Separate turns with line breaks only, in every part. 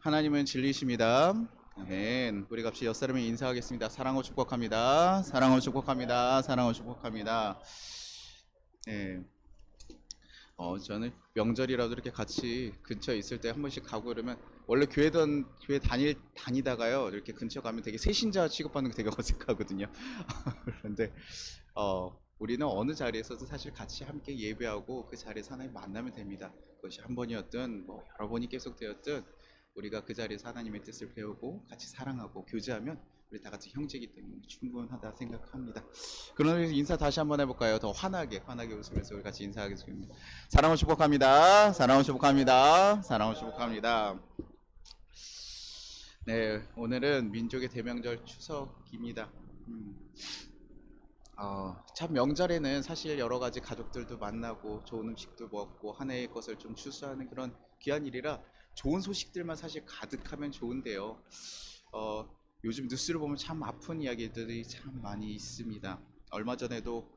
하나님은 진리이십니다. 아멘. 우리 같이 옆사람에 인사하겠습니다. 사랑하고 축복합니다. 사랑하고 축복합니다. 사랑하고 축복합니다. 네. 저는 명절이라도 이렇게 같이 근처에 있을 때 한 번씩 가고 그러면 원래 교회 다니다가요. 이렇게 근처 가면 되게 새신자 취급받는 게 되게 어색하거든요. 그런데 우리는 어느 자리에서도 사실 같이 함께 예배하고 그 자리에서 하나님 만나면 됩니다. 그것이 한 번이었든 뭐 여러 번이 계속되었든 우리가 그 자리에서 하나님의 뜻을 배우고 같이 사랑하고 교제하면 우리 다 같이 형제이기 때문에 충분하다 생각합니다. 그러면 인사 다시 한번 해볼까요? 더 환하게 웃으면서 우리 같이 인사하겠습니다. 사랑을 축복합니다. 사랑을 축복합니다. 사랑을 축복합니다. 네, 오늘은 민족의 대명절 추석입니다. 참 명절에는 사실 여러 가지 가족들도 만나고 좋은 음식도 먹고 한 해의 것을 좀 추수하는 그런 귀한 일이라 좋은 소식들만 사실 가득하면 좋은데요. 요즘 뉴스를 보면 참 아픈 이야기들이 참 많이 있습니다. 얼마 전에도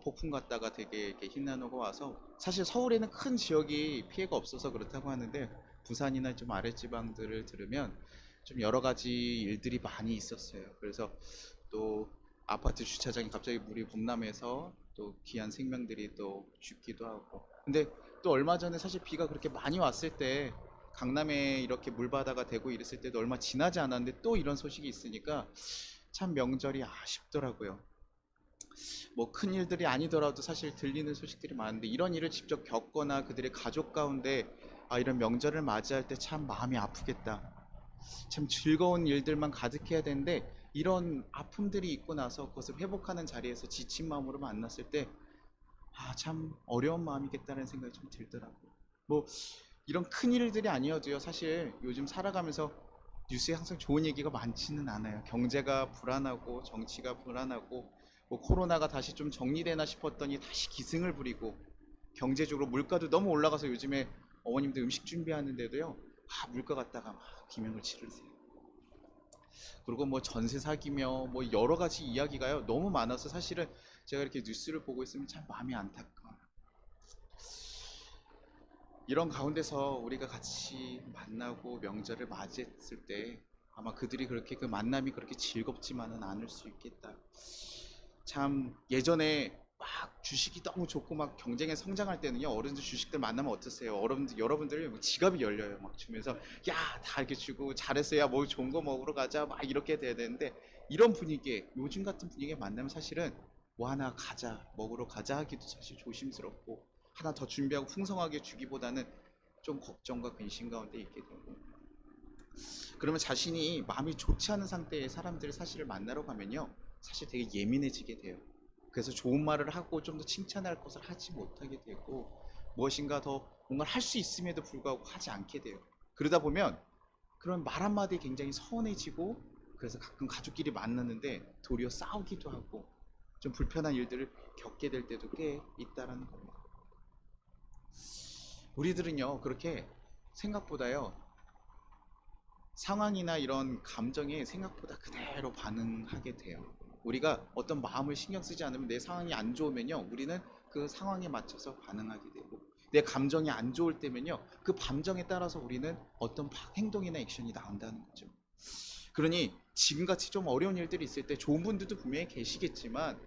폭풍 갔다가 되게 이렇게 흰난로가 와서 사실 서울에는 큰 지역이 피해가 없어서 그렇다고 하는데 부산이나 좀 아랫지방들을 들으면 좀 여러 가지 일들이 많이 있었어요. 그래서 또 아파트 주차장이 갑자기 물이 범람해서 또 귀한 생명들이 또 죽기도 하고. 근데 또 얼마 전에 사실 비가 그렇게 많이 왔을 때 강남에 이렇게 물바다가 되고 이랬을 때도 얼마 지나지 않았는데 또 이런 소식이 있으니까 참 명절이 아쉽더라고요. 뭐 큰 일들이 아니더라도 사실 들리는 소식들이 많은데 이런 일을 직접 겪거나 그들의 가족 가운데 이런 명절을 맞이할 때 참 마음이 아프겠다. 참 즐거운 일들만 가득해야 되는데 이런 아픔들이 있고 나서 그것을 회복하는 자리에서 지친 마음으로 만났을 때 참 어려운 마음이겠다는 생각이 좀 들더라고요. 뭐 이런 큰 일들이 아니어도요. 사실 요즘 살아가면서 뉴스에 항상 좋은 얘기가 많지는 않아요. 경제가 불안하고 정치가 불안하고 뭐 코로나가 다시 좀 정리되나 싶었더니 다시 기승을 부리고 경제적으로 물가도 너무 올라가서 요즘에 어머님들 음식 준비하는데도요. 물가 갔다가 막 기명을 치르세요. 그리고 뭐 전세 사기며 뭐 여러 가지 이야기가요. 너무 많아서 사실은 제가 이렇게 뉴스를 보고 있으면 참 마음이 안타까워요. 이런 가운데서 우리가 같이 만나고 명절을 맞이했을 때 아마 그들이 그렇게 그 만남이 그렇게 즐겁지만은 않을 수 있겠다. 참 예전에 막 주식이 너무 좋고 막 경쟁에 성장할 때는요 어른들 주식들 만나면 어떠세요? 여러분들 뭐 지갑이 열려요 막 주면서 야 다 이렇게 주고 잘했어야 뭐 좋은 거 먹으러 가자 막 이렇게 돼야 되는데 이런 분위기에 요즘 같은 분위기에 만나면 사실은 뭐 하나 가자 먹으러 가자 하기도 사실 조심스럽고 하나 더 준비하고 풍성하게 주기보다는 좀 걱정과 근심 가운데 있게 되고 그러면 자신이 마음이 좋지 않은 상태의 사람들을 사실을 만나러 가면요 사실 되게 예민해지게 돼요. 그래서 좋은 말을 하고 좀 더 칭찬할 것을 하지 못하게 되고 무엇인가 더 뭔가를 할 수 있음에도 불구하고 하지 않게 돼요. 그러다 보면 그런 말 한마디에 굉장히 서운해지고 그래서 가끔 가족끼리 만났는데 도리어 싸우기도 하고 좀 불편한 일들을 겪게 될 때도 꽤 있다라는 겁니다. 우리들은요 그렇게 생각보다요 상황이나 이런 감정에 생각보다 그대로 반응하게 돼요. 우리가 어떤 마음을 신경 쓰지 않으면 내 상황이 안 좋으면요 우리는 그 상황에 맞춰서 반응하게 되고 내 감정이 안 좋을 때면요 그 감정에 따라서 우리는 어떤 행동이나 액션이 나온다는 거죠. 그러니 지금같이 좀 어려운 일들이 있을 때 좋은 분들도 분명히 계시겠지만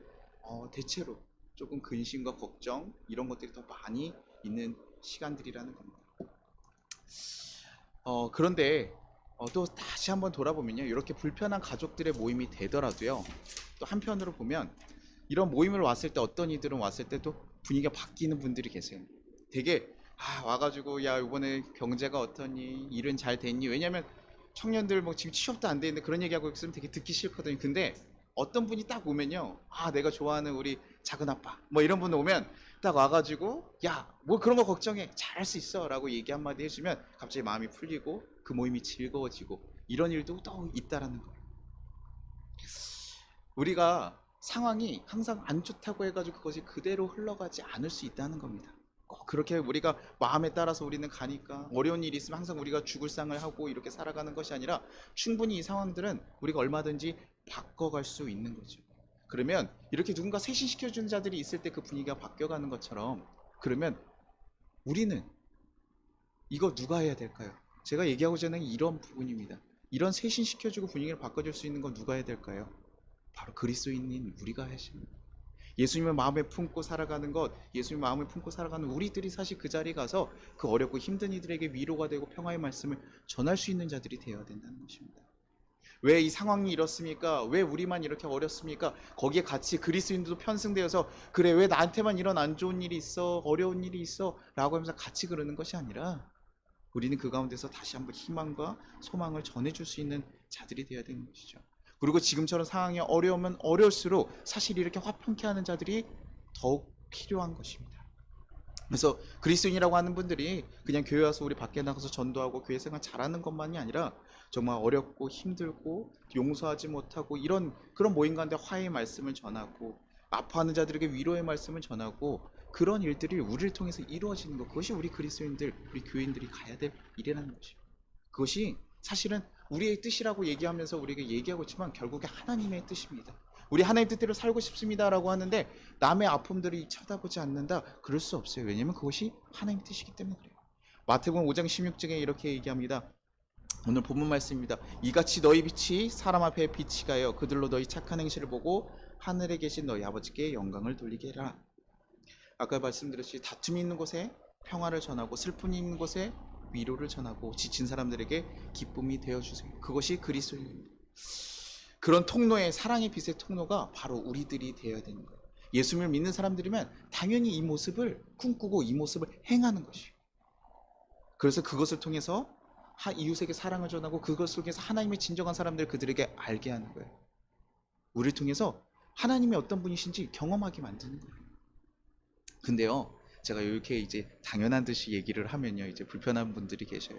대체로 조금 근심과 걱정 이런 것들이 더 많이 있는 시간들이라는 겁니다. 그런데 또 다시 한번 돌아보면요 이렇게 불편한 가족들의 모임이 되더라도요 또 한편으로 보면 이런 모임을 왔을 때 어떤 이들은 왔을 때 또 분위기가 바뀌는 분들이 계세요. 되게 와가지고 야 이번에 경제가 어떠니 일은 잘 됐니 왜냐면 청년들 뭐 지금 취업도 안 돼 있는데 그런 얘기하고 있으면 되게 듣기 싫거든요. 근데 어떤 분이 딱 오면요 내가 좋아하는 우리 작은 아빠 뭐 이런 분 오면 딱 와가지고 야 뭐 그런 거 걱정해 잘할 수 있어 라고 얘기 한마디 해주면 갑자기 마음이 풀리고 그 모임이 즐거워지고 이런 일도 또 있다라는 거예요. 우리가 상황이 항상 안 좋다고 해가지고 그것이 그대로 흘러가지 않을 수 있다는 겁니다. 꼭 그렇게 우리가 마음에 따라서 우리는 가니까 어려운 일이 있으면 항상 우리가 죽을 상을 하고 이렇게 살아가는 것이 아니라 충분히 이 상황들은 우리가 얼마든지 바꿔갈 수 있는 거죠. 그러면 이렇게 누군가 쇄신시켜주는 자들이 있을 때 그 분위기가 바뀌어가는 것처럼 그러면 우리는 이거 누가 해야 될까요? 제가 얘기하고자 하는 이런 부분입니다. 이런 쇄신시켜주고 분위기를 바꿔줄 수 있는 건 누가 해야 될까요? 바로 그리스도인인 우리가 하십니다. 예수님을 마음에 품고 살아가는 것, 예수님 마음에 품고 살아가는 우리들이 사실 그 자리에 가서 그 어렵고 힘든 이들에게 위로가 되고 평화의 말씀을 전할 수 있는 자들이 되어야 된다는 것입니다. 왜 이 상황이 이렇습니까? 왜 우리만 이렇게 어렵습니까? 거기에 같이 그리스도인들도 편승되어서 그래 왜 나한테만 이런 안 좋은 일이 있어 어려운 일이 있어 라고 하면서 같이 그러는 것이 아니라 우리는 그 가운데서 다시 한번 희망과 소망을 전해줄 수 있는 자들이 되어야 되는 것이죠. 그리고 지금처럼 상황이 어려우면 어려울수록 사실 이렇게 화평케 하는 자들이 더욱 필요한 것입니다. 그래서 그리스도인이라고 하는 분들이 그냥 교회 와서 우리 밖에 나가서 전도하고 교회 생활 잘하는 것만이 아니라 정말 어렵고 힘들고 용서하지 못하고 이런 그런 모임 가운데 화해의 말씀을 전하고 아파하는 자들에게 위로의 말씀을 전하고 그런 일들이 우리를 통해서 이루어지는 것, 그것이 우리 그리스도인들, 우리 교인들이 가야 될 일이라는 것이죠. 그것이 사실은 우리의 뜻이라고 얘기하면서 우리에게 얘기하고 있지만 결국에 하나님의 뜻입니다. 우리 하나님 뜻대로 살고 싶습니다라고 하는데 남의 아픔들이 쳐다보지 않는다, 그럴 수 없어요. 왜냐하면 그것이 하나님의 뜻이기 때문에 그래요. 마태복음 5장 16절에 이렇게 얘기합니다. 오늘 본문 말씀입니다. 이같이 너희 빛이 사람 앞에 빛이 가요 그들로 너희 착한 행실을 보고 하늘에 계신 너희 아버지께 영광을 돌리게 해라. 아까 말씀드렸듯이 다툼이 있는 곳에 평화를 전하고 슬픔이 있는 곳에 위로를 전하고 지친 사람들에게 기쁨이 되어주세요. 그것이 그리스도입니다. 그런 통로의 사랑의 빛의 통로가 바로 우리들이 되어야 되는 거예요. 예수님을 믿는 사람들이면 당연히 이 모습을 꿈꾸고 이 모습을 행하는 것이에요. 그래서 그것을 통해서 이웃에게 사랑을 전하고 그것을 통해서 하나님의 진정한 사람들을 그들에게 알게 하는 거예요. 우리를 통해서 하나님이 어떤 분이신지 경험하게 만드는 거예요. 근데요, 제가 이렇게 이제 당연한 듯이 얘기를 하면요, 이제 불편한 분들이 계셔요.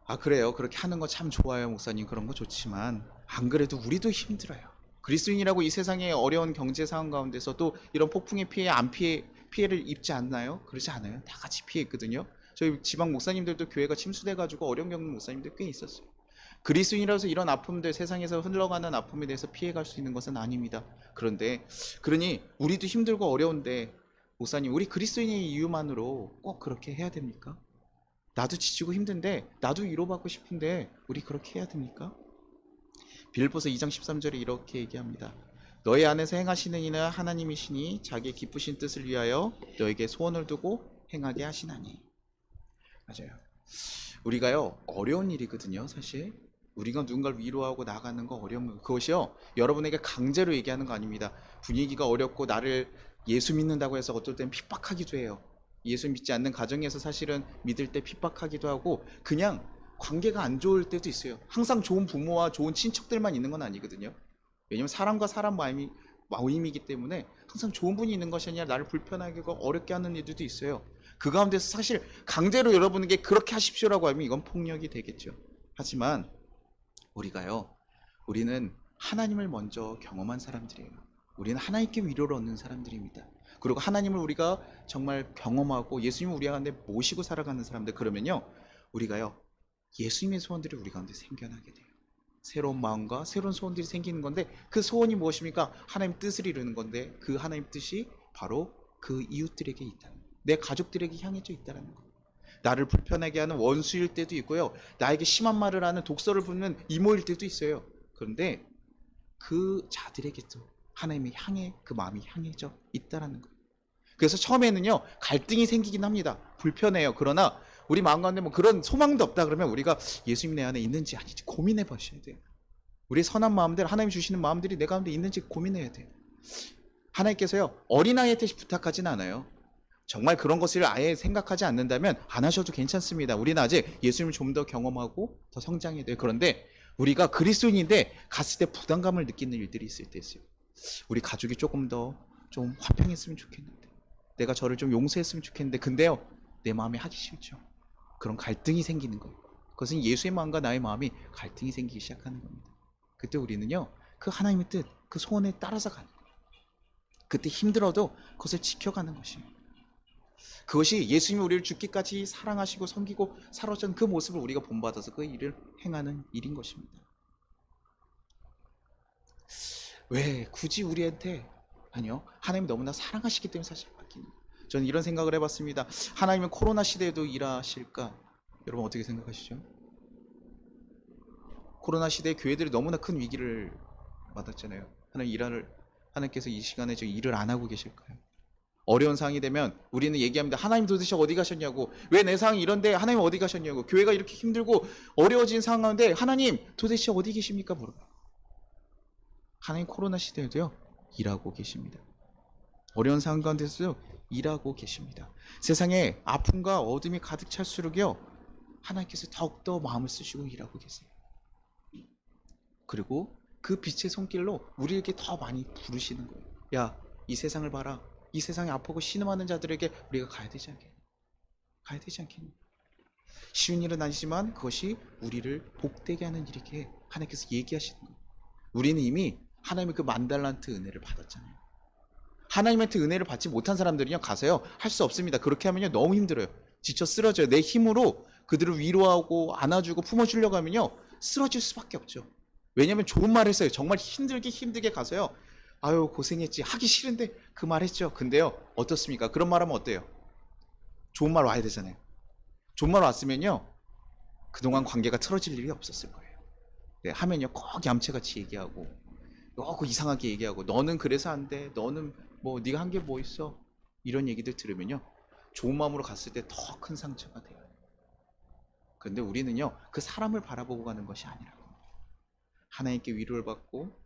아, 그래요. 그렇게 하는 거 참 좋아요, 목사님. 그런 거 좋지만 안 그래도 우리도 힘들어요. 그리스도인이라고 이 세상의 어려운 경제 상황 가운데서 또 이런 폭풍의 피해를 입지 않나요? 그러지 않아요. 다 같이 피해있거든요. 저희 지방 목사님들도 교회가 침수돼가지고 어려움 겪는 목사님들 꽤 있었어요. 그리스도인이라서 이런 아픔들, 세상에서 흘러가는 아픔에 대해서 피해갈 수 있는 것은 아닙니다. 그러니 우리도 힘들고 어려운데 목사님, 우리 그리스도인의 이유만으로 꼭 그렇게 해야 됩니까? 나도 지치고 힘든데 나도 위로받고 싶은데 우리 그렇게 해야 됩니까? 빌립보서 2장 13절에 이렇게 얘기합니다. 너희 안에서 행하시는 이는 하나님이시니 자기의 기쁘신 뜻을 위하여 너에게 소원을 두고 행하게 하시나니. 맞아요. 우리가요, 어려운 일이거든요. 사실 우리가 누군가를 위로하고 나가는 거 어려운 거, 그것이요 여러분에게 강제로 얘기하는 거 아닙니다. 분위기가 어렵고 나를 예수 믿는다고 해서 어떨 땐 핍박하기도 해요. 예수 믿지 않는 가정에서 사실은 믿을 때 핍박하기도 하고 그냥 관계가 안 좋을 때도 있어요. 항상 좋은 부모와 좋은 친척들만 있는 건 아니거든요. 왜냐면 사람과 사람 마음이기 때문에 항상 좋은 분이 있는 것이 아니라 나를 불편하게 하고 어렵게 하는 일들도 있어요. 그 가운데서 사실 강제로 여러분에게 그렇게 하십시오라고 하면 이건 폭력이 되겠죠. 하지만 우리는 하나님을 먼저 경험한 사람들이에요. 우리는 하나님께 위로를 얻는 사람들입니다. 그리고 하나님을 우리가 정말 경험하고 예수님을 우리 가운데 모시고 살아가는 사람들, 그러면요 우리가요 예수님의 소원들이 우리 가운데 생겨나게 돼요. 새로운 마음과 새로운 소원들이 생기는 건데 그 소원이 무엇입니까? 하나님 뜻을 이루는 건데 그 하나님 뜻이 바로 그 이웃들에게 있다는 거예요. 내 가족들에게 향해져 있다는 거예요. 나를 불편하게 하는 원수일 때도 있고요, 나에게 심한 말을 하는 독설을 부는 이모일 때도 있어요. 그런데 그 자들에게도 하나님이 그 마음이 향해져 있다는 거예요. 그래서 처음에는요 갈등이 생기긴 합니다. 불편해요. 그러나 우리 마음 가운데 뭐 그런 소망도 없다 그러면 우리가 예수님 내 안에 있는지 아닌지 고민해 보셔야 돼요. 우리 선한 마음들, 하나님 주시는 마음들이 내 가운데 있는지 고민해야 돼요. 하나님께서요 어린아이한테 부탁하진 않아요. 정말 그런 것을 아예 생각하지 않는다면 안 하셔도 괜찮습니다. 우리는 아직 예수님을 좀 더 경험하고 더 성장해야 돼요. 그런데 우리가 그리스도인인데 갔을 때 부담감을 느끼는 일들이 있을 때 있어요. 우리 가족이 조금 더 좀 화평했으면 좋겠는데, 내가 저를 좀 용서했으면 좋겠는데, 근데요 내 마음에 하기 싫죠. 그런 갈등이 생기는 거예요. 그것은 예수의 마음과 나의 마음이 갈등이 생기기 시작하는 겁니다. 그때 우리는요 그 하나님의 뜻, 그 소원에 따라서 가는 거예요. 그때 힘들어도 그것을 지켜가는 것이에요. 그것이 예수님이 우리를 죽기까지 사랑하시고 섬기고 살아오신 그 모습을 우리가 본받아서 그 일을 행하는 일인 것입니다. 왜 굳이 우리한테, 아니요, 하나님이 너무나 사랑하시기 때문에 사실 바뀌는 거예요. 저는 이런 생각을 해봤습니다. 하나님은 코로나 시대에도 일하실까? 여러분 어떻게 생각하시죠? 코로나 시대에 교회들이 너무나 큰 위기를 맞았잖아요. 하나님께서 이 시간에 저 일을 안 하고 계실까요? 어려운 상황이 되면 우리는 얘기합니다. 하나님 도대체 어디 가셨냐고. 왜 내 상황이 이런데 하나님 어디 가셨냐고. 교회가 이렇게 힘들고 어려워진 상황인데 하나님 도대체 어디 계십니까? 물어봐요. 하나님 코로나 시대에도요. 일하고 계십니다. 어려운 상황 가운데서도 일하고 계십니다. 세상에 아픔과 어둠이 가득 찰수록요. 하나님께서 더욱더 마음을 쓰시고 일하고 계세요. 그리고 그 빛의 손길로 우리에게 더 많이 부르시는 거예요. 야, 이 세상을 봐라. 이 세상에 아프고 신음하는 자들에게 우리가 가야 되지 않겠니? 가야 되지 않겠니? 쉬운 일은 아니지만 그것이 우리를 복되게 하는 일이기에 하나님께서 얘기하시는 거예요. 우리는 이미 하나님의 그 만달란트 은혜를 받았잖아요. 하나님한테 은혜를 받지 못한 사람들은요, 가서요, 할 수 없습니다. 그렇게 하면요, 너무 힘들어요. 지쳐 쓰러져요. 내 힘으로 그들을 위로하고 안아주고 품어주려고 하면요, 쓰러질 수밖에 없죠. 왜냐하면 좋은 말 했어요. 정말 힘들게 가서요, 아유, 고생했지. 하기 싫은데 그 말 했죠. 근데요, 어떻습니까? 그런 말 하면 어때요? 좋은 말 와야 되잖아요. 좋은 말 왔으면요, 그동안 관계가 틀어질 일이 없었을 거예요. 네, 하면요, 꼭 얌체같이 얘기하고, 꼭 이상하게 얘기하고, 너는 그래서 안 돼. 너는 뭐 네가 한 게 뭐 있어. 이런 얘기들 들으면요, 좋은 마음으로 갔을 때 더 큰 상처가 돼요. 그런데 우리는요, 그 사람을 바라보고 가는 것이 아니라고. 하나님께 위로를 받고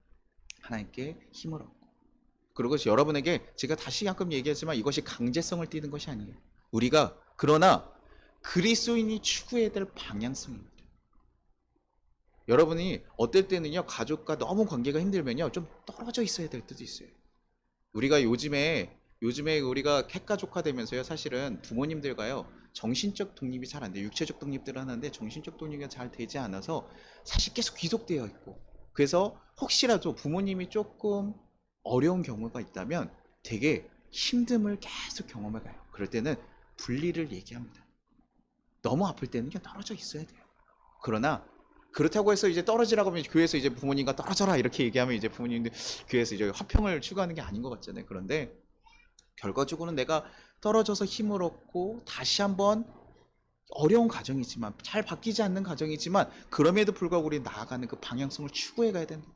하나님께 힘을 얻고, 그리고 여러분에게 제가 다시 가끔 얘기하지만 이것이 강제성을 띠는 것이 아니에요. 우리가 그러나 그리스도인이 추구해야 될 방향성입니다. 여러분이 어떨 때는요, 가족과 너무 관계가 힘들면요, 좀 떨어져 있어야 될 때도 있어요. 우리가 요즘에 우리가 핵가족화되면서요, 사실은 부모님들과요, 정신적 독립이 잘 안 돼요. 육체적 독립들을 하는데 정신적 독립이 잘 되지 않아서 사실 계속 귀속되어 있고, 그래서 혹시라도 부모님이 조금 어려운 경우가 있다면 되게 힘듦을 계속 경험해 가요. 그럴 때는 분리를 얘기합니다. 너무 아플 때는요, 떨어져 있어야 돼요. 그러나 그렇다고 해서 이제 떨어지라고 하면 교회에서 이제 부모님과 떨어져라 이렇게 얘기하면 이제 부모님들 교회에서 이제 화평을 추구하는 게 아닌 것 같잖아요. 그런데 결과적으로는 내가 떨어져서 힘을 얻고 다시 한번, 어려운 가정이지만, 잘 바뀌지 않는 가정이지만, 그럼에도 불구하고 우리 나아가는 그 방향성을 추구해 가야 된다.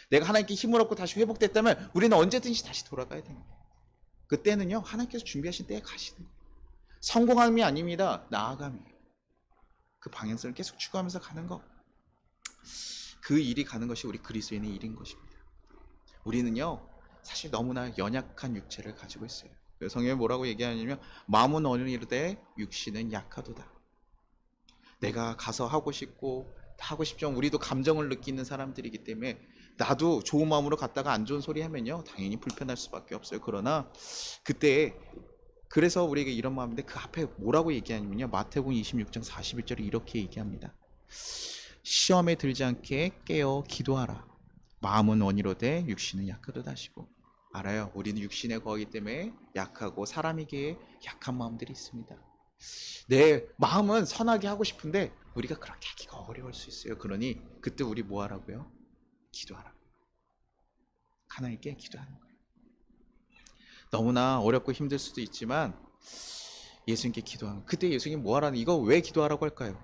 내가 하나님께 힘을 얻고 다시 회복됐다면 우리는 언제든지 다시 돌아가야 됩니다. 그때는요, 하나님께서 준비하신 때에 가시는 거예요. 성공함이 아닙니다. 나아감이에요. 그 방향성을 계속 추구하면서 가는 것, 그 일이 가는 것이 우리 그리스도인의 일인 것입니다. 우리는요, 사실 너무나 연약한 육체를 가지고 있어요. 성경에 뭐라고 얘기하냐면 마음은 어느이르되 육신은 약하도다. 내가 가서 하고 싶고 다 하고 싶지만 우리도 감정을 느끼는 사람들이기 때문에 나도 좋은 마음으로 갔다가 안 좋은 소리 하면요, 당연히 불편할 수밖에 없어요. 그러나 그때, 그래서 우리에게 이런 마음인데 그 앞에 뭐라고 얘기하냐면요, 마태복음 26장 41절에 이렇게 얘기합니다. 시험에 들지 않게 깨어 기도하라. 마음은 원이로되 육신은 약하도다 하시고. 알아요. 우리는 육신의 거하기 때문에 약하고 사람이기에 약한 마음들이 있습니다. 내 마음은 선하게 하고 싶은데 우리가 그렇게 하기가 어려울 수 있어요. 그러니 그때 우리 뭐 하라고요? 기도하라고. 하나님께 기도하는 거예요. 너무나 어렵고 힘들 수도 있지만 예수님께 기도하는, 그때 예수님 뭐 하라는, 이거 왜 기도하라고 할까요?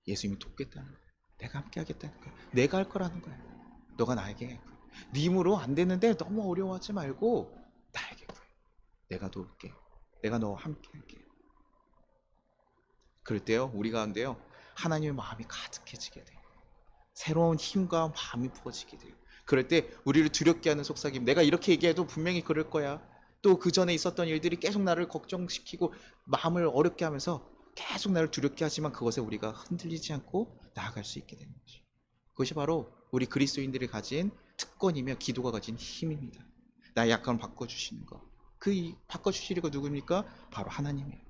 예수님이 돕겠다는 거예요. 내가 함께 하겠다는 거예요. 내가 할 거라는 거예요. 너가 나에게 해. 네 힘으로 안 되는데 너무 어려워하지 말고 나에게 구해. 내가 도울게. 내가 너와 함께 할게. 그럴 때요, 우리 가운데요, 하나님의 마음이 가득해지게 돼요. 새로운 힘과 마음이 부어지게 돼요. 그럴 때 우리를 두렵게 하는 속삭임, 내가 이렇게 얘기해도 분명히 그럴 거야. 또 그 전에 있었던 일들이 계속 나를 걱정시키고 마음을 어렵게 하면서 계속 나를 두렵게 하지만 그것에 우리가 흔들리지 않고 나아갈 수 있게 되는 거죠. 그것이 바로 우리 그리스도인들이 가진 특권이며 기도가 가진 힘입니다. 나의 약함을 바꿔주시는 것. 그 바꿔주시리가 누굽니까? 바로 하나님이에요.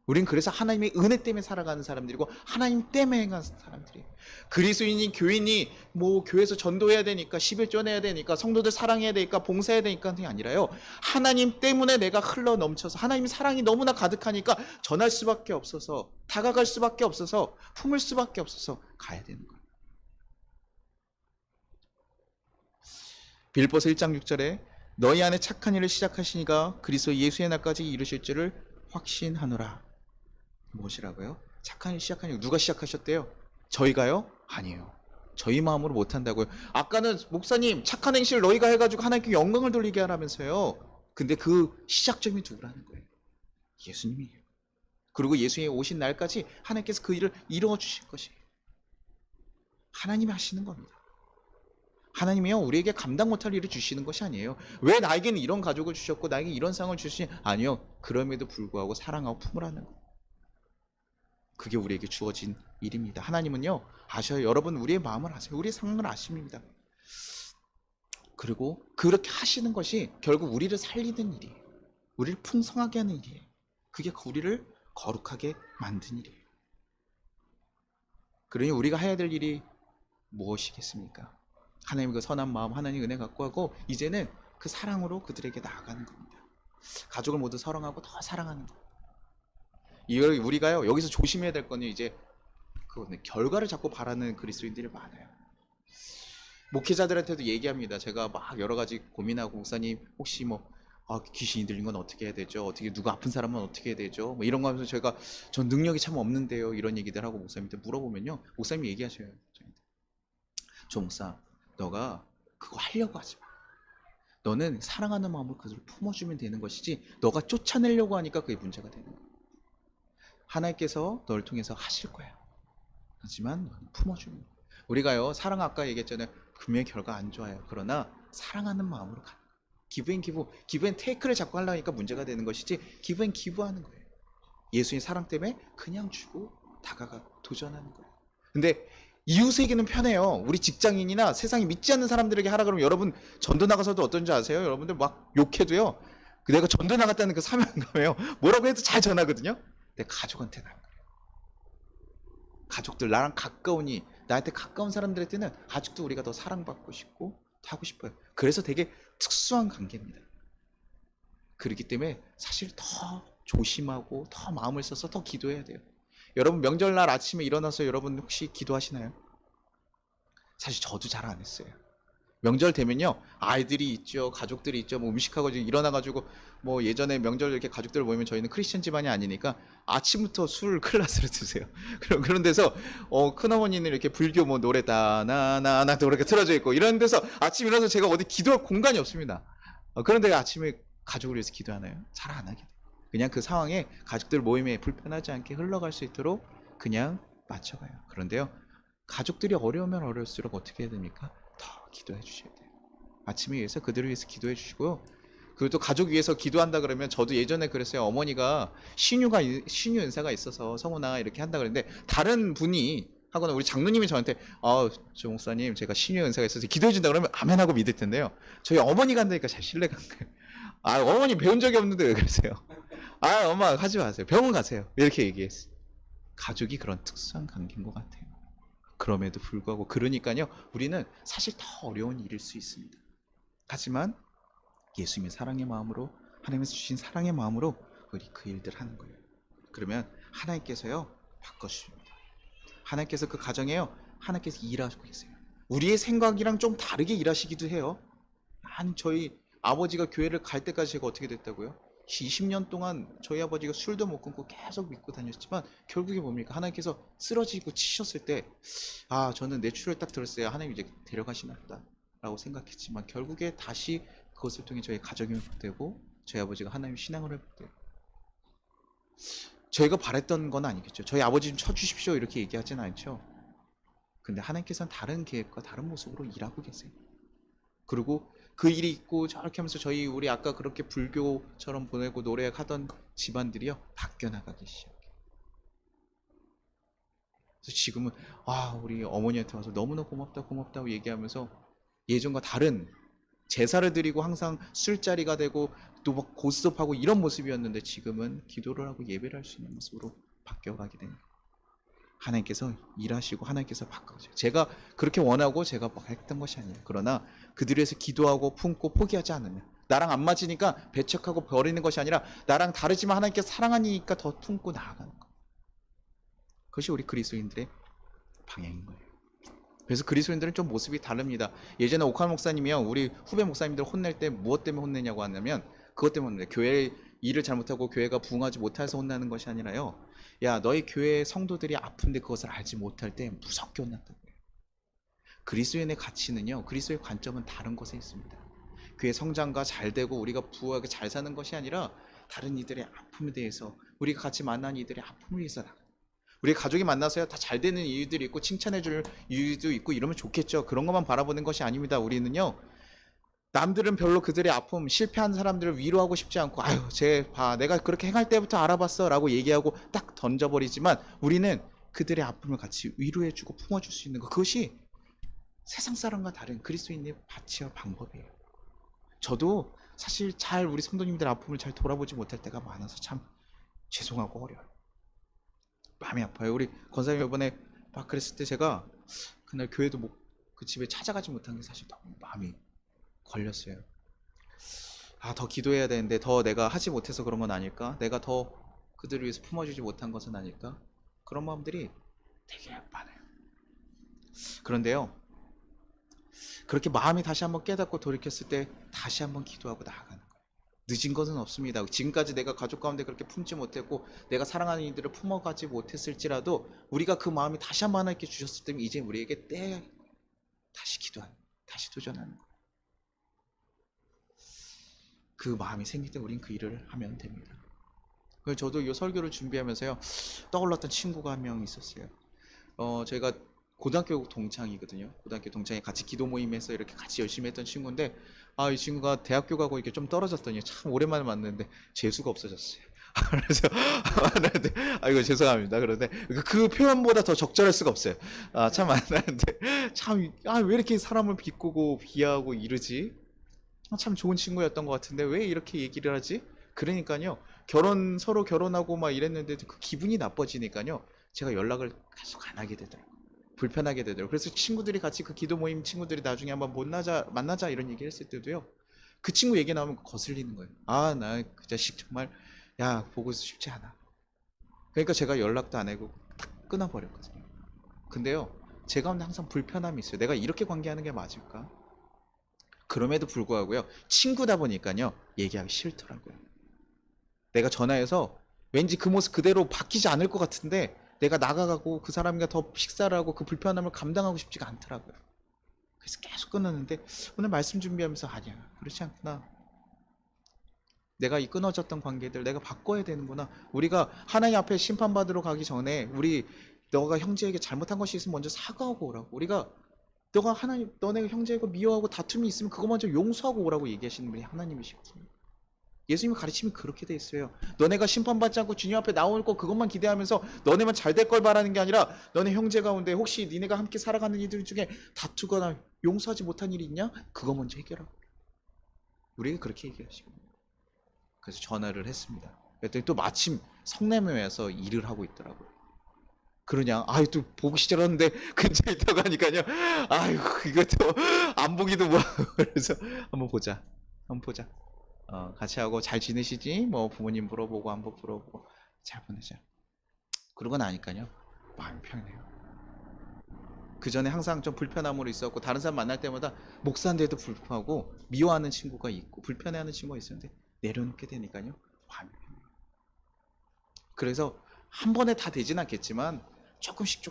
우린 그래서 하나님의 은혜 때문에 살아가는 사람들이고 하나님 때문에 행하는 사람들이에요. 그리스도인이, 교인이 뭐 교회에서 전도해야 되니까 11조 내야 되니까 성도들 사랑해야 되니까 봉사해야 되니까 게 아니라요, 하나님 때문에 내가 흘러 넘쳐서 하나님의 사랑이 너무나 가득하니까 전할 수밖에 없어서, 다가갈 수밖에 없어서, 품을 수밖에 없어서 가야 되는 거예요. 빌립보서 1장 6절에 너희 안에 착한 일을 시작하시니가 그리스도 예수의 날까지 이루실 줄을 확신하노라. 무엇이라고요? 착한 일 시작하니 누가 시작하셨대요? 저희가요? 아니에요. 저희 마음으로 못한다고요. 아까는 목사님 착한 행실 너희가 해가지고 하나님께 영광을 돌리게 하라면서요. 근데 그 시작점이 누구라는 거예요? 예수님이에요. 그리고 예수님이 오신 날까지 하나님께서 그 일을 이루어 주실 것이에요. 하나님이 하시는 겁니다. 하나님이요 우리에게 감당 못할 일을 주시는 것이 아니에요. 왜 나에게는 이런 가족을 주셨고 나에게 이런 상을 주시니? 아니요. 그럼에도 불구하고 사랑하고 품으라는 거. 그게 우리에게 주어진 일입니다. 하나님은요 아셔요. 여러분 우리의 마음을 아세요. 우리의 상황을 아십니다. 그리고 그렇게 하시는 것이 결국 우리를 살리는 일이에요. 우리를 풍성하게 하는 일이에요. 그게 우리를 거룩하게 만든 일이에요. 그러니 우리가 해야 될 일이 무엇이겠습니까? 하나님의 그 선한 마음, 하나님의 은혜 갖고 하고 이제는 그 사랑으로 그들에게 나아가는 겁니다. 가족을 모두 사랑하고 더 사랑하는 것. 이걸 우리가요 여기서 조심해야 될 거는 이제 그거는 결과를 자꾸 바라는 그리스도인들이 많아요. 목회자들한테도 얘기합니다. 제가 막 여러 가지 고민하고 목사님 혹시 뭐 귀신이 들린 건 어떻게 해야 되죠? 어떻게 누가 아픈 사람은 어떻게 해야 되죠? 뭐 이런 거 하면서 제가 전 능력이 참 없는데요. 이런 얘기들 하고 목사님한테 물어보면요. 목사님이 얘기하셔요. 조 목사, 너가 그거 하려고 하지 마. 너는 사랑하는 마음으로 그들을 품어주면 되는 것이지 너가 쫓아내려고 하니까 그게 문제가 되는 거야. 하나님께서 너를 통해서 하실 거야. 하지만 너는 품어주는 거야. 우리가요 사랑 아까 얘기했잖아요. 분명히 결과 안 좋아요. 그러나 사랑하는 마음으로 가는 거야. 기브앤테이크를 자꾸 하려니까 문제가 되는 것이지 기브앤기브하는 거예요. 예수님 사랑 때문에 그냥 주고 다가가 도전하는 거예요. 근데 이웃에게는 편해요. 우리 직장인이나 세상에 믿지 않는 사람들에게 하라 그러면 여러분 전도 나가서도 어떤지 아세요? 여러분들 막 욕해도요. 내가 전도 나갔다는 그 사명감이에요. 뭐라고 해도 잘 전하거든요. 근데 가족한테는 안 그래요. 가족들 나랑 가까우니 나한테 가까운 사람들한테는 아직도 우리가 더 사랑받고 싶고 하고 싶어요. 그래서 되게 특수한 관계입니다. 그렇기 때문에 사실 더 조심하고 더 마음을 써서 더 기도해야 돼요. 여러분 명절날 아침에 일어나서 여러분 혹시 기도하시나요? 사실 저도 잘 안 했어요. 명절 되면요 아이들이 있죠, 가족들이 있죠, 뭐 음식하고 일어나가지고 뭐 예전에 명절 이렇게 가족들 모이면 저희는 크리스천 집안이 아니니까 아침부터 술 클라스를 드세요. 그런 데서 큰어머니는 이렇게 불교 뭐 노래 나나나 노래가 틀어져 있고 이런 데서 아침 일어나서 제가 어디 기도할 공간이 없습니다. 그런데 아침에 가족을 위해서 기도하나요? 잘 안 하게 돼요. 그냥 그 상황에 가족들 모임에 불편하지 않게 흘러갈 수 있도록 그냥 맞춰가요. 그런데요 가족들이 어려우면 어려울수록 어떻게 해야 됩니까? 더 기도해 주셔야 돼요. 아침에 위해서 그들을 위해서 기도해 주시고요. 그리고 또 가족 위해서 기도한다 그러면 저도 예전에 그랬어요. 어머니가 신유 은사가 있어서 성우나 이렇게 한다 그랬는데 다른 분이 하거나 우리 장로님이 저한테 조 목사님 제가 신유 은사가 있어서 기도해 준다 그러면 아멘 하고 믿을 텐데요. 저희 어머니가 한다니까 잘 신뢰가 안 가요. 어머니 배운 적이 없는데 왜 그러세요? 엄마 하지 마세요. 병원 가세요. 이렇게 얘기했어요. 가족이 그런 특수한 관계인 것 같아요. 그럼에도 불구하고 그러니까요 우리는 사실 더 어려운 일일 수 있습니다. 하지만 예수님의 사랑의 마음으로 하나님께서 주신 사랑의 마음으로 우리 그 일들 하는 거예요. 그러면 하나님께서요 바꿔주십니다. 하나님께서 그 가정에요 하나님께서 일하시고 계세요. 우리의 생각이랑 좀 다르게 일하시기도 해요. 저희 아버지가 교회를 갈 때까지 제가 어떻게 됐다고요? 20년 동안 저희 아버지가 술도 못 끊고 계속 믿고 다녔지만 결국에 뭡니까? 하나님께서 쓰러지고 치셨을 때 저는 내 추를 딱 들었어요. 하나님 이제 데려가시나 보다 라고 생각했지만 결국에 다시 그것을 통해 저희 가정이 회복되고 저희 아버지가 하나님 신앙을 회복돼요. 저희가 바랬던 건 아니겠죠. 저희 아버지 좀 쳐주십시오 이렇게 얘기하진 않죠. 근데 하나님께서는 다른 계획과 다른 모습으로 일하고 계세요. 그리고 그 일이 있고 저렇게 하면서 우리 아까 그렇게 불교처럼 보내고 노래하던 집안들이요 바뀌어 나가기 시작해요. 그래서 지금은 우리 어머니한테 와서 너무나 고맙다고 얘기하면서 예전과 다른 제사를 드리고 항상 술자리가 되고 또 막 고스톱하고 이런 모습이었는데 지금은 기도를 하고 예배를 할 수 있는 모습으로 바뀌어가게 됩니다. 하나님께서 일하시고 하나님께서 바꿔주세요. 제가 그렇게 원하고 제가 했던 것이 아니에요. 그러나 그들을 위해서 기도하고 품고 포기하지 않으면 나랑 안 맞으니까 배척하고 버리는 것이 아니라 나랑 다르지만 하나님께서 사랑하니까 더 품고 나아가는 것. 그것이 우리 그리스도인들의 방향인 거예요. 그래서 그리스도인들은 좀 모습이 다릅니다. 예전에 오칸 목사님이요 우리 후배 목사님들 혼낼 때 무엇 때문에 혼내냐고 하냐면 그것 때문에 교회 일을 잘못하고 교회가 부흥하지 못해서 혼나는 것이 아니라요. 야, 너희 교회 성도들이 아픈데 그것을 알지 못할 때 무섭게 혼난다고요. 그리스도인의 가치는요, 그리스도의 관점은 다른 곳에 있습니다. 교회 성장과 잘 되고 우리가 부하게 잘 사는 것이 아니라 다른 이들의 아픔에 대해서, 우리가 같이 만난 이들의 아픔을 위해서 우리 가족이 만나서야 다 잘 되는 이유들이 있고 칭찬해줄 이유도 있고 이러면 좋겠죠. 그런 것만 바라보는 것이 아닙니다. 우리는요, 남들은 별로 그들의 아픔, 실패한 사람들을 위로하고 싶지 않고, 아유, 쟤 봐, 내가 그렇게 행할 때부터 알아봤어 라고 얘기하고 딱 던져버리지만, 우리는 그들의 아픔을 같이 위로해주고 품어줄 수 있는 것, 그것이 세상 사람과 다른 그리스도인의 가치와 방법이에요. 저도 사실 잘 우리 성도님들 아픔을 잘 돌아보지 못할 때가 많아서 참 죄송하고 어려워요. 마음이 아파요. 우리 권사님 이번에 막 그랬을 때 제가 그날 교회도 그 집에 찾아가지 못한 게 사실 너무 마음이 걸렸어요. 아, 더 기도해야 되는데 더 내가 하지 못해서 그런 건 아닐까? 내가 더 그들을 위해서 품어주지 못한 것은 아닐까? 그런 마음들이 되게 많아요. 그런데요, 그렇게 마음이 다시 한번 깨닫고 돌이켰을 때 다시 한번 기도하고 나아가는 거예요. 늦은 것은 없습니다. 지금까지 내가 가족 가운데 그렇게 품지 못했고 내가 사랑하는 이들을 품어가지 못했을지라도 우리가 그 마음이 다시 한번 하나님께 주셨을 때 이제 우리에게 다시 기도하는, 다시 도전하는 거예요. 그 마음이 생길 때 우린 그 일을 하면 됩니다. 그래서 저도 이 설교를 준비하면서요, 떠올랐던 친구가 한 명 있었어요. 저희가 고등학교 동창이거든요. 고등학교 동창이 같이 기도 모임에서 이렇게 같이 열심히 했던 친구인데, 아, 이 친구가 대학교 가고 이렇게 좀 떨어졌더니 참 오랜만에 만났는데 재수가 없어졌어요. 그래서 만났는데, 아, 이거 죄송합니다. 그런데 그 표현보다 더 적절할 수가 없어요. 아, 참 만났는데 참, 아, 왜 이렇게 사람을 비꼬고 비하하고 이러지? 참 좋은 친구였던 것 같은데 왜 이렇게 얘기를 하지? 그러니까요, 서로 결혼하고 막 이랬는데도 그 기분이 나빠지니까요, 제가 연락을 계속 안 하게 되더라고요. 불편하게 되더라고요. 그래서 친구들이 같이 그 기도 모임 친구들이 나중에 한번 만나자 이런 얘기 했을 때도요, 그 친구 얘기 나오면 거슬리는 거예요. 아, 나 그 자식 정말, 야, 보고 싶지 않아. 그러니까 제가 연락도 안 하고 딱 끊어버렸거든요. 근데요, 제 가운데 항상 불편함이 있어요. 내가 이렇게 관계하는 게 맞을까? 그럼에도 불구하고요, 친구다 보니까요, 얘기하기 싫더라고요. 내가 전화해서 왠지 그 모습 그대로 바뀌지 않을 것 같은데 내가 나가고 그 사람과 더 식사를 하고 그 불편함을 감당하고 싶지가 않더라고요. 그래서 계속 끊었는데 오늘 말씀 준비하면서, 아니야, 그렇지 않구나. 내가 이 끊어졌던 관계들 내가 바꿔야 되는구나. 우리가 하나님 앞에 심판받으러 가기 전에 너가 형제에게 잘못한 것이 있으면 먼저 사과하고 오라고. 우리가 너네 형제하고 미워하고 다툼이 있으면 그거 먼저 용서하고 오라고 얘기하시는 분이 하나님이시거든요. 예수님의 가르침이 그렇게 돼 있어요. 너네가 심판받지 않고 주님 앞에 나올 거 그것만 기대하면서 너네만 잘 될 걸 바라는 게 아니라, 너네 형제 가운데 혹시 니네가 함께 살아가는 이들 중에 다투거나 용서하지 못한 일이 있냐? 그거 먼저 해결하고. 우리가 그렇게 얘기하시고. 그래서 전화를 했습니다. 그랬더니 또 마침 성남에서 일을 하고 있더라고요. 그러냐? 아유, 또 보고 싶었는데 근처에 있다고 하니까요, 아유, 이것도 안 보기도 뭐. 그래서 한번 보자. 한번 보자. 같이 하고 잘 지내시지? 뭐 부모님 물어보고 안부 물어보고 잘 보내자. 그러고 나니까요, 마음이 편해요. 그 전에 항상 좀 불편함으로 있었고 다른 사람 만날 때마다 목사인데도 불구하고 미워하는 친구가 있고 불편해하는 친구가 있었는데 내려놓게 되니까요, 마음이 편해요. 그래서 한 번에 다 되진 않겠지만 조금씩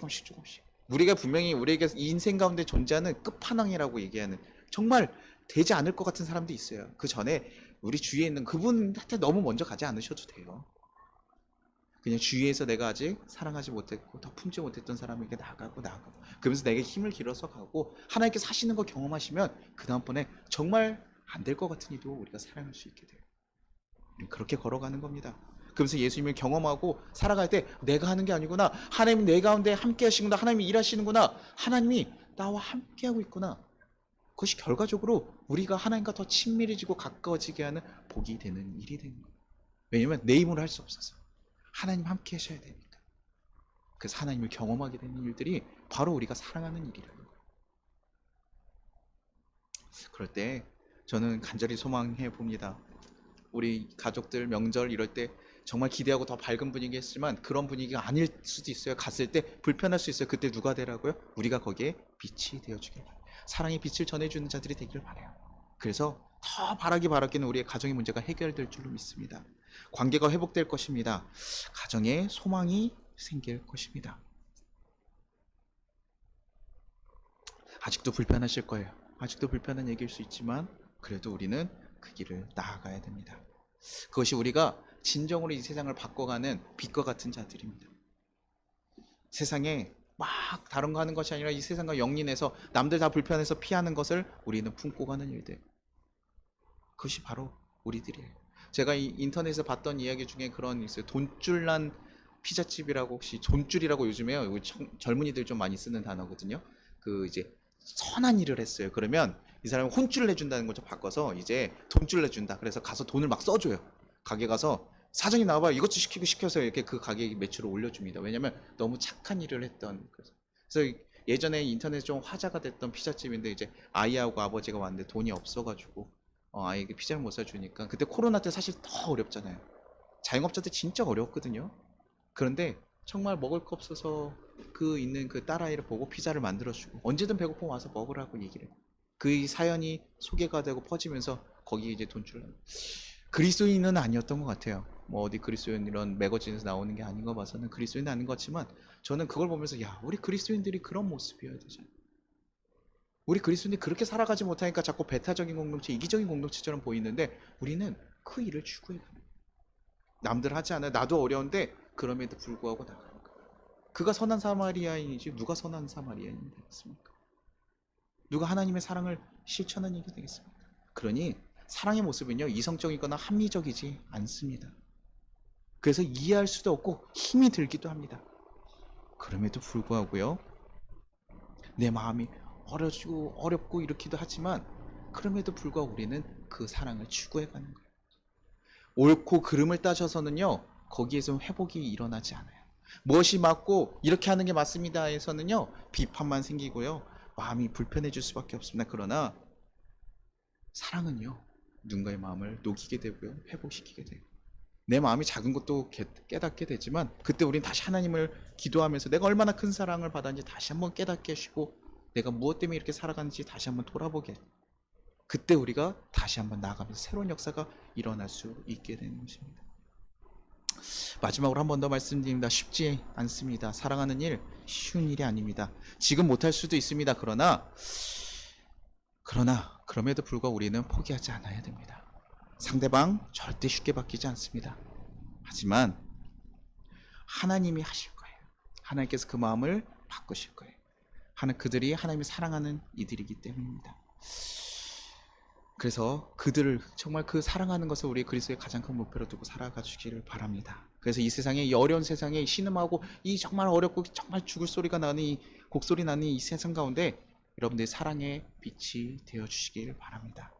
우리가 분명히 우리에게 인생 가운데 존재하는 끝판왕이라고 얘기하는, 정말 되지 않을 것 같은 사람도 있어요. 그 전에 우리 주위에 있는 그분한테 너무 먼저 가지 않으셔도 돼요. 그냥 주위에서 내가 아직 사랑하지 못했고 더 품지 못했던 사람에게 나가고 그러면서 내게 힘을 길어서 가고 하나님께서 하시는 거 경험하시면 그 다음번에 정말 안 될 것 같은 이도 우리가 사랑할 수 있게 돼요. 그렇게 걸어가는 겁니다. 그러면서 예수님을 경험하고 살아갈 때 내가 하는 게 아니구나, 하나님이 내 가운데 함께 하시는구나, 하나님이 일하시는구나, 하나님이 나와 함께 하고 있구나, 그것이 결과적으로 우리가 하나님과 더 친밀해지고 가까워지게 하는 복이 되는 일이 되는 거예요. 왜냐면 내 힘으로 할 수 없어서 하나님 함께 하셔야 되니까. 그래서 하나님을 경험하게 되는 일들이 바로 우리가 사랑하는 일이라는 거예요. 그럴 때 저는 간절히 소망해 봅니다. 우리 가족들 명절 이럴 때 정말 기대하고 더 밝은 분위기였지만 그런 분위기가 아닐 수도 있어요. 갔을 때 불편할 수 있어요. 그때 누가 되라고요? 우리가 거기에 빛이 되어주길 바래요. 사랑의 빛을 전해주는 자들이 되길 바래요. 그래서 더 바라기는 우리의 가정의 문제가 해결될 줄로 믿습니다. 관계가 회복될 것입니다. 가정에 소망이 생길 것입니다. 아직도 불편하실 거예요. 아직도 불편한 얘기일 수 있지만 그래도 우리는 그 길을 나아가야 됩니다. 그것이 우리가 진정으로 이 세상을 바꿔가는 빛과 같은 자들입니다. 세상에 막 다른 거 하는 것이 아니라 이 세상과 영린해서 남들 다 불편해서 피하는 것을 우리는 품고 가는 일들. 그것이 바로 우리들이에요. 제가 이 인터넷에서 봤던 이야기 중에 그런 있어요. 돈줄난 피자집이라고, 혹시 돈줄이라고 요즘에요. 젊은이들 좀 많이 쓰는 단어거든요. 그 이제 선한 일을 했어요. 그러면 이 사람은 혼쭐 내준다는 걸 좀 바꿔서 이제 돈줄 내준다. 그래서 가서 돈을 막 써줘요. 가게 가서 사장님 나와봐, 이것도 시키고 시켜서 이렇게 그 가게 매출을 올려줍니다. 왜냐면 너무 착한 일을 했던. 그래서 예전에 인터넷 좀 화제가 됐던 피자집인데 이제 아이하고 아버지가 왔는데 돈이 없어가지고 아이에게 피자를 못 사주니까, 그때 코로나 때 사실 더 어렵잖아요. 자영업자들 진짜 어려웠거든요. 그런데 정말 먹을 거 없어서 그 있는 그 딸아이를 보고 피자를 만들어주고, 언제든 배고프면 와서 먹으라고 얘기를 해요. 그 사연이 소개가 되고 퍼지면서 거기에 이제 돈줄. 그리스도인은 아니었던 것 같아요. 뭐 어디 그리스도인 이런 매거진에서 나오는 게 아닌 거 봐서는 그리스도인은 아닌 것 같지만, 저는 그걸 보면서 야, 우리 그리스도인들이 그런 모습이어야 되잖아. 우리 그리스도인이 그렇게 살아가지 못하니까 자꾸 배타적인 공동체, 이기적인 공동체처럼 보이는데 우리는 그 일을 추구해 가는 거예요. 남들 하지 않아요. 나도 어려운데 그럼에도 불구하고 나가는 거예요. 그가 선한 사마리아인이지 누가 선한 사마리아인이 되겠습니까? 누가 하나님의 사랑을 실천하는 일이 되겠습니까? 그러니 사랑의 모습은요, 이성적이거나 합리적이지 않습니다. 그래서 이해할 수도 없고 힘이 들기도 합니다. 그럼에도 불구하고요, 내 마음이 어려지고 어렵고 이렇기도 하지만 그럼에도 불구하고 우리는 그 사랑을 추구해 가는 거예요. 옳고 그름을 따져서는요, 거기에서 회복이 일어나지 않아요. 무엇이 맞고 이렇게 하는 게 맞습니다 에서는요, 비판만 생기고요, 마음이 불편해질 수밖에 없습니다. 그러나 사랑은요, 누군가의 마음을 녹이게 되고요, 회복시키게 돼요. 내 마음이 작은 것도 깨닫게 되지만 그때 우린 다시 하나님을 기도하면서 내가 얼마나 큰 사랑을 받았는지 다시 한번 깨닫게 하시고, 내가 무엇 때문에 이렇게 살아가는지 다시 한번 돌아보게, 그때 우리가 다시 한번 나아가면서 새로운 역사가 일어날 수 있게 되는 것입니다. 마지막으로 한 번 더 말씀드립니다. 쉽지 않습니다. 사랑하는 일 쉬운 일이 아닙니다. 지금 못할 수도 있습니다. 그럼에도 불구하고 우리는 포기하지 않아야 됩니다. 상대방 절대 쉽게 바뀌지 않습니다. 하지만 하나님이 하실 거예요. 하나님께서 그 마음을 바꾸실 거예요. 그들이 하나님이 사랑하는 이들이기 때문입니다. 그래서 그들을 정말 그 사랑하는 것을 우리 그리스도의 가장 큰 목표로 두고 살아가 주시기를 바랍니다. 그래서 이 세상에, 이 어려운 세상에 신음하고 이 정말 어렵고 정말 죽을 소리가 나는 이 곡소리 나는 이 세상 가운데 여러분들의 사랑의 빛이 되어 주시길 바랍니다.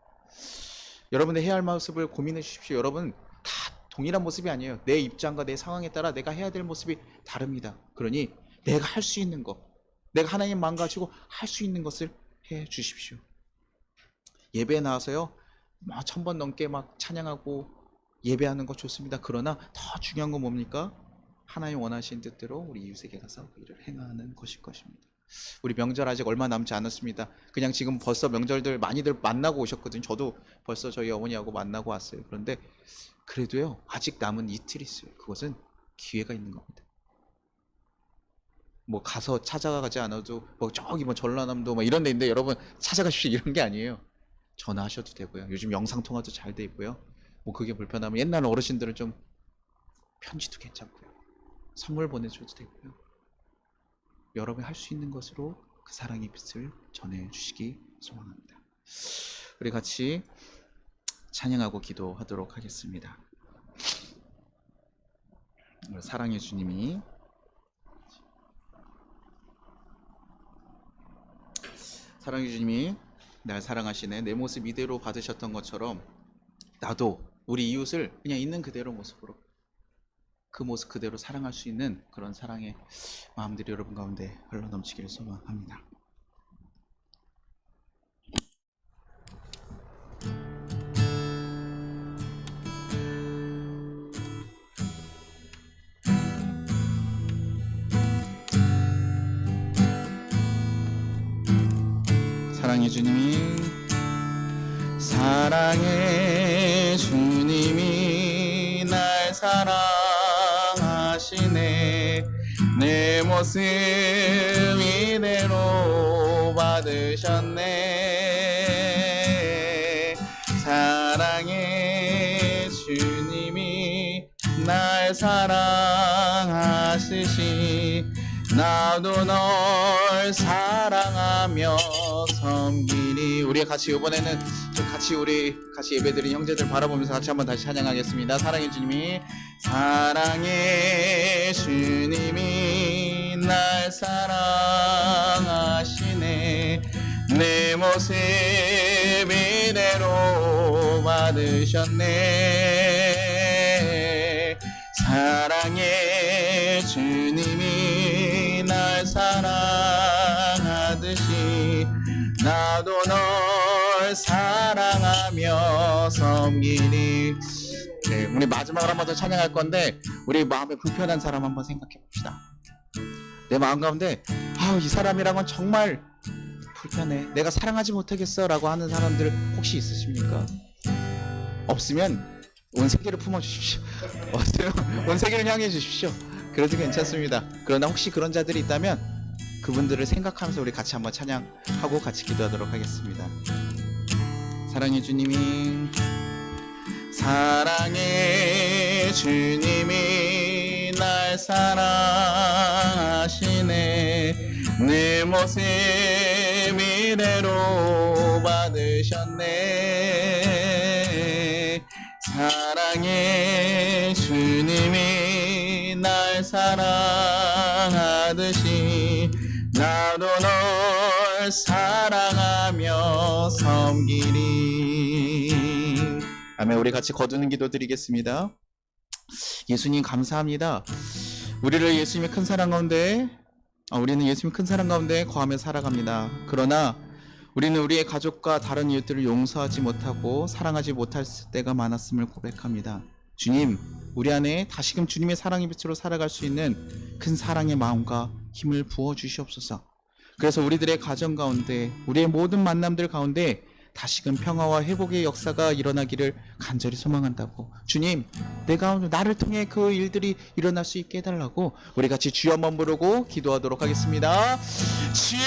여러분의 해야 할 모습을 고민해 주십시오. 여러분 다 동일한 모습이 아니에요. 내 입장과 내 상황에 따라 내가 해야 될 모습이 다릅니다. 그러니 내가 할 수 있는 것, 내가 하나님 마음 가지고 할 수 있는 것을 해 주십시오. 예배에 나와서요, 1000번 넘게 막 찬양하고 예배하는 거 좋습니다. 그러나 더 중요한 건 뭡니까? 하나님 원하신 뜻대로 우리 이웃에게 가서 그 일을 행하는 것일 것입니다. 우리 명절 아직 얼마 남지 않았습니다. 그냥 지금 벌써 명절들 많이들 만나고 오셨거든요. 저도 벌써 저희 어머니하고 만나고 왔어요. 그런데 그래도요, 아직 남은 이틀이 있어요. 그것은 기회가 있는 겁니다. 뭐 가서 찾아가지 않아도 뭐 저기 뭐 전라남도 뭐 이런 데 있는데 여러분 찾아가십시오 이런 게 아니에요. 전화하셔도 되고요. 요즘 영상통화도 잘 돼 있고요. 뭐 그게 불편하면 옛날 어르신들은 좀 편지도 괜찮고요. 선물 보내줘도 되고요. 여러분이 할 수 있는 것으로 그 사랑의 빛을 전해주시기 소망합니다. 우리 같이 찬양하고 기도하도록 하겠습니다. 사랑의 주님이, 날 사랑하시네. 내 모습 이대로 받으셨던 것처럼 나도 우리 이웃을 그냥 있는 그대로 모습으로, 그 모습 그대로 사랑할 수 있는 그런 사랑의 마음들이 여러분 가운데 흘러넘치기를 소망합니다. 사랑의 주님이 모습 이대로 받으셨네. 사랑의 주님이 날 사랑하시시 나도 널 사랑하며 섬기니. 우리 같이 이번에는 우리 같이 예배드린 형제들 바라보면서 같이 한번 다시 찬양하겠습니다. 사랑의 주님이 날 사랑하시네. 내 모습 이대로 받으셨네. 사랑의 주님이 날 사랑하듯이 나도 널 사랑하며 섬기니. 네, 우리 마지막으로 한 번 더 찬양할 건데 우리 마음에 불편한 사람 한번 생각해 봅시다. 내 마음 가운데 이 사람이랑은 정말 불편해, 내가 사랑하지 못하겠어 라고 하는 사람들 혹시 있으십니까? 없으면 온 세계를 품어주십시오. 어때요? 온 세계를 향해 주십시오. 그래도 괜찮습니다. 그러나 혹시 그런 자들이 있다면 그분들을 생각하면서 우리 같이 한번 찬양하고 같이 기도하도록 하겠습니다. 사랑의 주님이 날 사랑하시네. 내 모습 이대로 받으셨네. 사랑의 주님이 날 사랑하듯이 나도 널 사랑하며 섬기리. 아멘. 우리 같이 거두는 기도 드리겠습니다. 예수님 감사합니다. 우리를 예수님의 큰 사랑 가운데 우리는 예수님의 큰 사랑 가운데 거하며 살아갑니다. 그러나 우리는 우리의 가족과 다른 이웃들을 용서하지 못하고 사랑하지 못할 때가 많았음을 고백합니다. 주님, 우리 안에 다시금 주님의 사랑의 빛으로 살아갈 수 있는 큰 사랑의 마음과 힘을 부어 주시옵소서. 그래서 우리들의 가정 가운데, 우리의 모든 만남들 가운데 다시금 평화와 회복의 역사가 일어나기를 간절히 소망한다고. 주님, 내가 나를 통해 그 일들이 일어날 수 있게 해달라고 우리 같이 주여 한번 부르고 기도하도록 하겠습니다. 주여!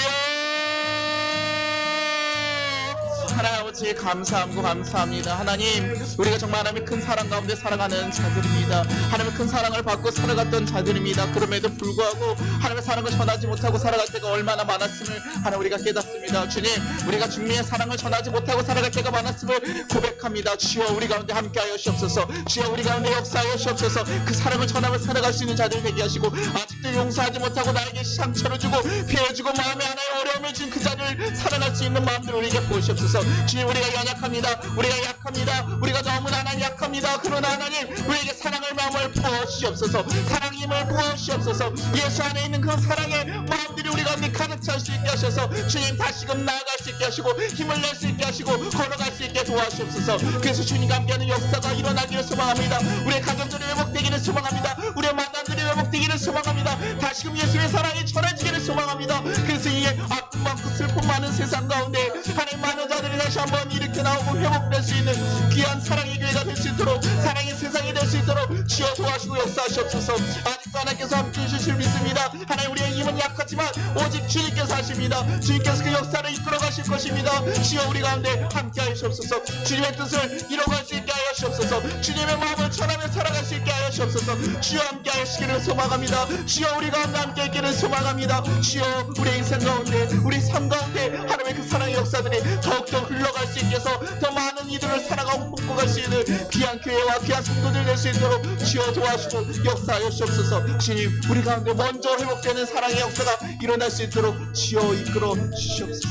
하나님 아버지 감사합니다. 하나님, 우리가 정말 하나님의 큰 사랑 가운데 살아가는 자들입니다. 하나님의 큰 사랑을 받고 살아갔던 자들입니다. 그럼에도 불구하고 하나님의 사랑을 전하지 못하고 살아갈 때가 얼마나 많았음을 하나님 우리가 깨닫습니다. 주님, 우리가 주님의 사랑을 전하지 못하고 살아갈 때가 많았음을 고백합니다. 주여, 우리 가운데 함께하여 주옵소서. 주여, 우리 가운데 역사하여 주옵소서. 그 사랑을 전하며 살아갈 수 있는 자들 되게 하시고, 아직도 용서하지 못하고 나에게 상처를 주고 피해주고 마음에 하나의 어려움을 준 그 자를 살아갈 수 있는 마음들 우리에게 부으시옵소서. 주님, 우리가 연약합니다. 우리가 약합니다. 우리가 너무나 하나님 약합니다. 그러나 하나님, 우리에게 사랑의 마음을 부어주시옵소서. 사랑의 힘을 부어주시옵소서. 예수 안에 있는 그 사랑의 마음들이 우리 가운데 가득 찰 수 있게 하셔서 주님 다시금 나아갈 수 있게 하시고 힘을 낼 수 있게 하시고 걸어갈 수 있게 도와주시옵소서. 그래서 주님과 함께하는 역사가 일어나기를 소망합니다. 우리의 가정들이 회복되기를 소망합니다. 우리의 만남들이 회복되기를 소망합니다. 다시금 예수의 사랑이 전해지기를 소망합니다. 그래서 이 아픔 많고 슬픔 많은 세상 가운데 하나님 많은 자들이 다시 한번 일으켜 나오고 회복될 수 있는 귀한 사랑의 교회가 될 수 있도록, 사랑의 세상이 될 수 있도록 주여 도와주고 역사하시옵소서. 아직도 하나님께서 함께해 주실 믿습니다. 하나님, 우리의 힘은 약하지만 오직 주님께서 하십니다. 주님께서 그 역사를 이끌어 가실 것입니다. 주여, 우리 가운데 함께하여 주옵소서. 주님의 뜻을 이뤄갈 수 있게 하여 주옵소서. 주님의 마음을 전하며 살아갈 수 있게 하여 주옵소서. 주여, 함께 하시기를 소망합니다. 주여, 우리 가운데 함께 있기를 소망합니다. 주여, 우리 인생 가운데, 우리 삶 가운데 하나님의 그 사랑의 역사들이 더욱더 흘러갈 수 있게 해서 더 많은 이들을 살아가고 복고갈 수 있는 귀한 교회와 귀한 성도들 될 수 있도록 주여 도와주고 역사하여 주옵소서. 주님, 우리 가운데 먼저 회복되는 사랑의 역사가 일어날 수 있도록 주여 이끌어 주시옵소서.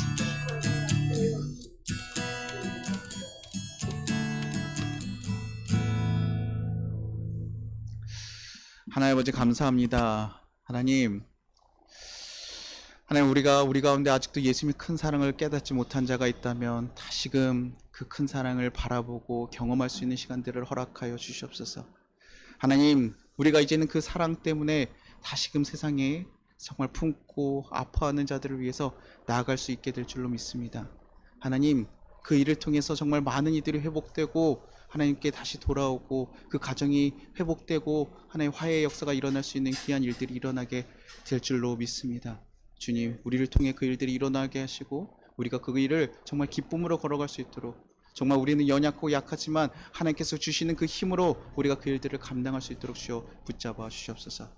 하나님 아버지 감사합니다. 하나님, 우리가 우리 가운데 아직도 예수님의 큰 사랑을 깨닫지 못한 자가 있다면 다시금 그 큰 사랑을 바라보고 경험할 수 있는 시간들을 허락하여 주시옵소서. 하나님, 우리가 이제는 그 사랑 때문에 다시금 세상에 정말 품고 아파하는 자들을 위해서 나아갈 수 있게 될 줄로 믿습니다. 하나님, 그 일을 통해서 정말 많은 이들이 회복되고 하나님께 다시 돌아오고 그 가정이 회복되고 하나님의 화해의 역사가 일어날 수 있는 귀한 일들이 일어나게 될 줄로 믿습니다. 주님, 우리를 통해 그 일들이 일어나게 하시고 우리가 그 일을 정말 기쁨으로 걸어갈 수 있도록, 정말 우리는 연약하고 약하지만 하나님께서 주시는 그 힘으로 우리가 그 일들을 감당할 수 있도록 주여 붙잡아 주시옵소서.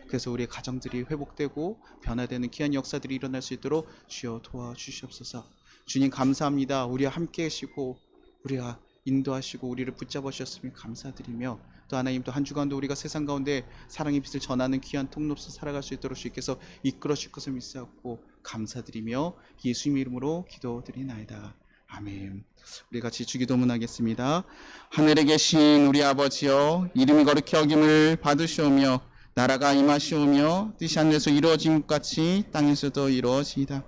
그래서 우리의 가정들이 회복되고 변화되는 귀한 역사들이 일어날 수 있도록 주여 도와주시옵소서. 주님 감사합니다. 우리와 함께 계시고 우리가 인도하시고 우리를 붙잡아 주셨으니 감사드리며, 또 하나님 또 한 주간도 우리가 세상 가운데 사랑의 빛을 전하는 귀한 통로로서 살아갈 수 있도록 주께서 이끌어 주실 것을 믿사옵고 감사드리며 예수님 이름으로 기도드리나이다. 아멘. 우리 같이 주기도문 하겠습니다. 하늘에 계신 우리 아버지여, 이름이 거룩히 여김을 받으시오며 나라가 임하시오며 뜻이 하늘에서 이루어진 것 같이 땅에서도 이루어지이다.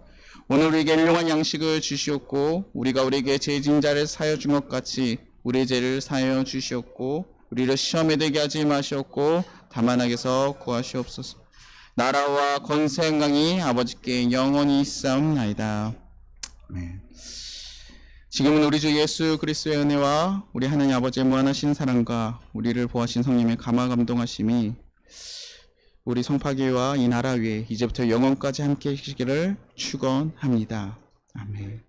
오늘 우리에게 일용할 양식을 주시옵고 우리가 우리에게 죄진 자를 사하여 준 것 같이 우리의 죄를 사하여 주시옵고 우리를 시험에 들게 하지 마시옵고 다만 악에서 구하시옵소서. 나라와 권세 영광이 아버지께 영원히 있사옵나이다. 아멘. 지금은 우리 주 예수 그리스도의 은혜와 우리 하나님 아버지의 무한하신 사랑과 우리를 보호하신 성령의 감화 감동하심이 우리 성파교회와 이 나라 위에 이제부터 영원까지 함께 하시기를 축원합니다. 아멘.